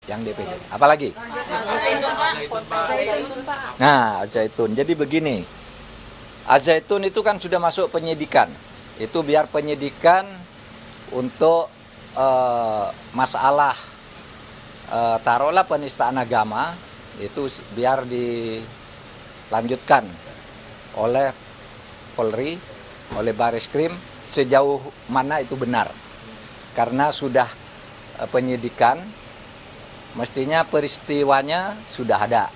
yang DPD. Apalagi? Nah, Al-Zaitun. Jadi begini, Al-Zaitun itu kan sudah masuk penyidikan. Itu biar penyidikan untuk masalah taruhlah penistaan agama, itu biar dilanjutkan oleh Polri, oleh Bareskrim sejauh mana itu benar. Karena sudah penyidikan, mestinya peristiwanya sudah ada.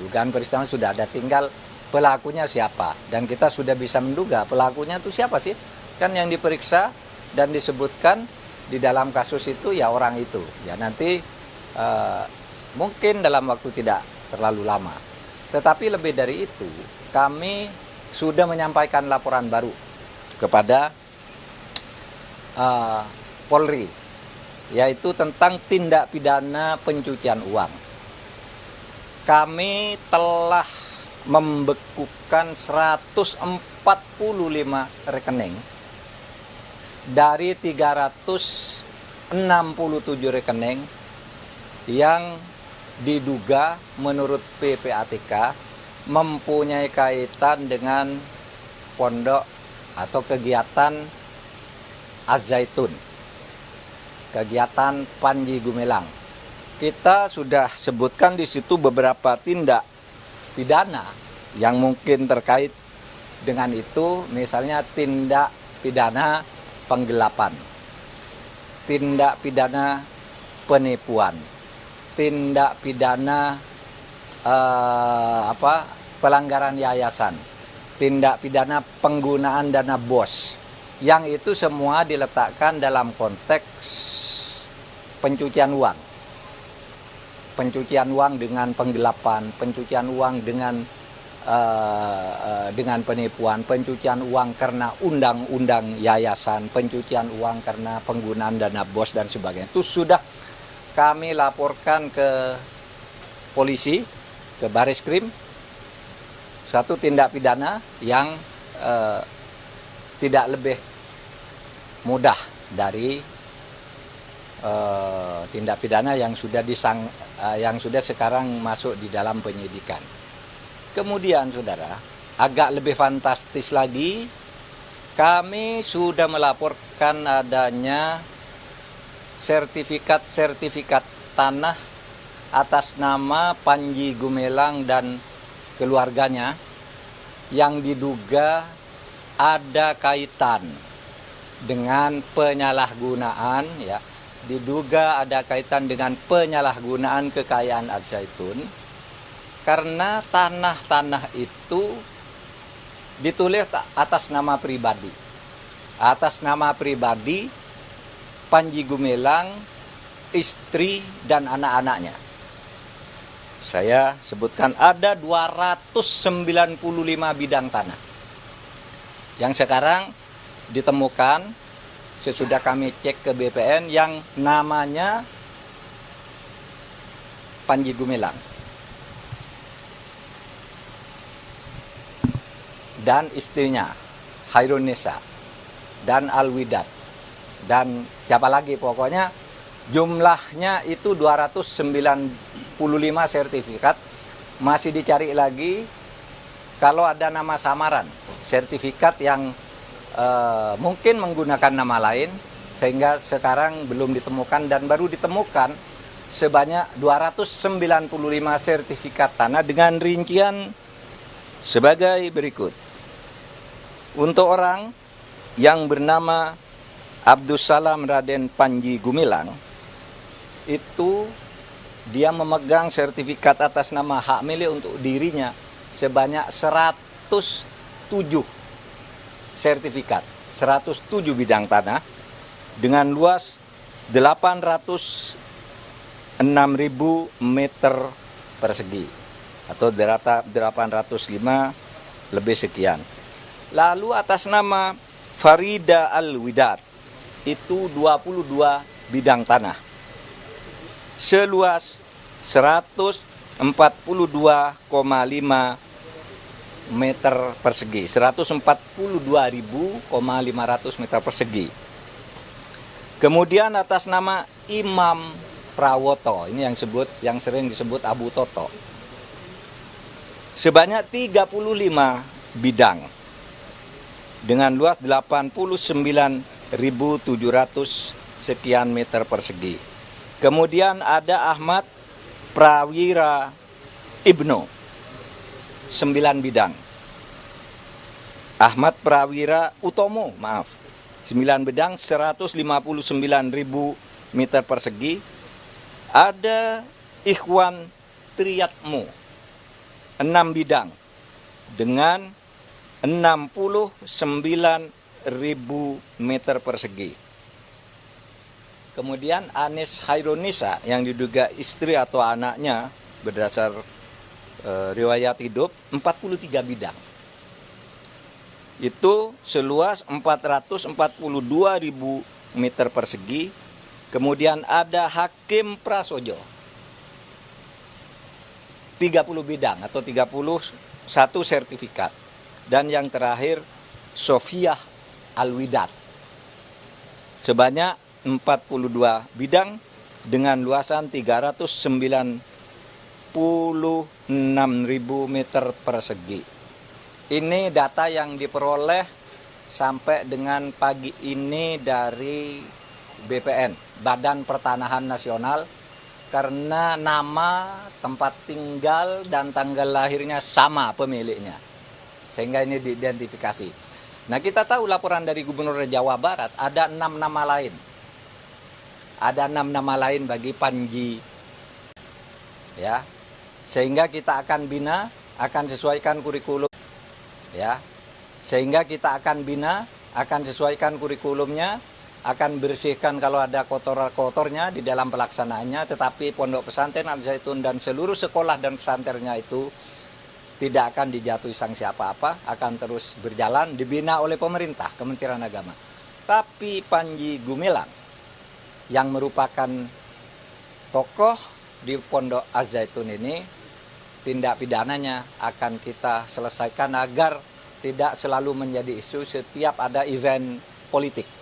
Dugaan peristiwa sudah ada, tinggal pelakunya siapa. Dan kita sudah bisa menduga pelakunya itu siapa sih? Kan yang diperiksa dan disebutkan di dalam kasus itu ya orang itu. Ya nanti mungkin dalam waktu tidak terlalu lama. Tetapi lebih dari itu, kami sudah menyampaikan laporan baru kepada Polri, yaitu tentang tindak pidana pencucian uang. Kami telah membekukan 145 rekening dari 367 rekening yang diduga menurut PPATK mempunyai kaitan dengan pondok atau kegiatan Az-Zaitun, kegiatan Panji Gumilang. Kita sudah sebutkan di situ beberapa tindak pidana yang mungkin terkait dengan itu, misalnya tindak pidana penggelapan, tindak pidana penipuan, tindak pidana pelanggaran yayasan, tindak pidana penggunaan dana BOS, yang itu semua diletakkan dalam konteks pencucian uang. Pencucian uang dengan penggelapan, pencucian uang dengan penipuan, pencucian uang karena undang-undang yayasan, pencucian uang karena penggunaan dana BOS dan sebagainya. Itu sudah kami laporkan ke polisi, ke Bareskrim, suatu tindak pidana yang tidak lebih mudah dari tindak pidana yang sudah sekarang masuk di dalam penyidikan. Kemudian saudara, agak lebih fantastis lagi, kami sudah melaporkan adanya sertifikat tanah atas nama Panji Gumilang dan keluarganya yang diduga ada kaitan dengan penyalahgunaan, ya, diduga ada kaitan dengan penyalahgunaan kekayaan Al-Zaitun, karena tanah-tanah itu ditulis atas nama pribadi. Atas nama pribadi Panji Gumilang, istri dan anak-anaknya. Saya sebutkan ada 295 bidang tanah yang sekarang ditemukan sesudah kami cek ke BPN yang namanya Panji Gumilang dan istrinya Hairunisa dan Alwidat dan siapa lagi, pokoknya jumlahnya itu 295 sertifikat. Masih dicari lagi kalau ada nama samaran, sertifikat yang mungkin menggunakan nama lain, sehingga sekarang belum ditemukan dan baru ditemukan sebanyak 295 sertifikat tanah dengan rincian sebagai berikut. Untuk orang yang bernama Abdussalam Raden Panji Gumilang, itu dia memegang sertifikat atas nama hak milik untuk dirinya sebanyak 107 sertifikat, 107 bidang tanah dengan luas 806.000 meter persegi atau 805 lebih sekian. Lalu atas nama Farida Al-Widat itu 22 bidang tanah seluas 142,5 meter persegi, 142.500 meter persegi. Kemudian atas nama Imam Prawoto, ini yang sering disebut Abu Toto. Sebanyak 35 bidang dengan luas 89.700 sekian meter persegi. Kemudian ada Ahmad Prawira Ibnu, 9 bidang. Ahmad Prawira Utomo, 9 bidang, 159.000 meter persegi. Ada Ikhwan Triyatmo, 6 bidang dengan 69.000 meter persegi. Kemudian Anis Hairunisa yang diduga istri atau anaknya berdasar riwayat hidup 43 bidang. Itu seluas 442.000 meter persegi. Kemudian ada Hakim Prasojo, 30 bidang atau 31 sertifikat. Dan yang terakhir Sofiah Alwidat, sebanyak 42 bidang dengan luasan 396.000 meter persegi. Ini data yang diperoleh sampai dengan pagi ini dari BPN, Badan Pertanahan Nasional, karena nama, tempat tinggal, dan tanggal lahirnya sama pemiliknya. Sehingga ini diidentifikasi. Nah, kita tahu laporan dari Gubernur Jawa Barat ada 6 nama lain. Ada 6 nama lain bagi Panji. Ya. Sehingga kita akan bina, akan sesuaikan kurikulum. Ya. Sehingga kita akan bina, akan sesuaikan kurikulumnya, akan bersihkan kalau ada kotor-kotornya di dalam pelaksanaannya, tetapi Pondok Pesantren Al Zaitun dan seluruh sekolah dan pesantrennya itu tidak akan dijatuhi sanksi apa-apa, akan terus berjalan, dibina oleh pemerintah, Kementerian Agama. Tapi Panji Gumilang yang merupakan tokoh di Pondok Al Zaitun ini, tindak pidananya akan kita selesaikan agar tidak selalu menjadi isu setiap ada event politik.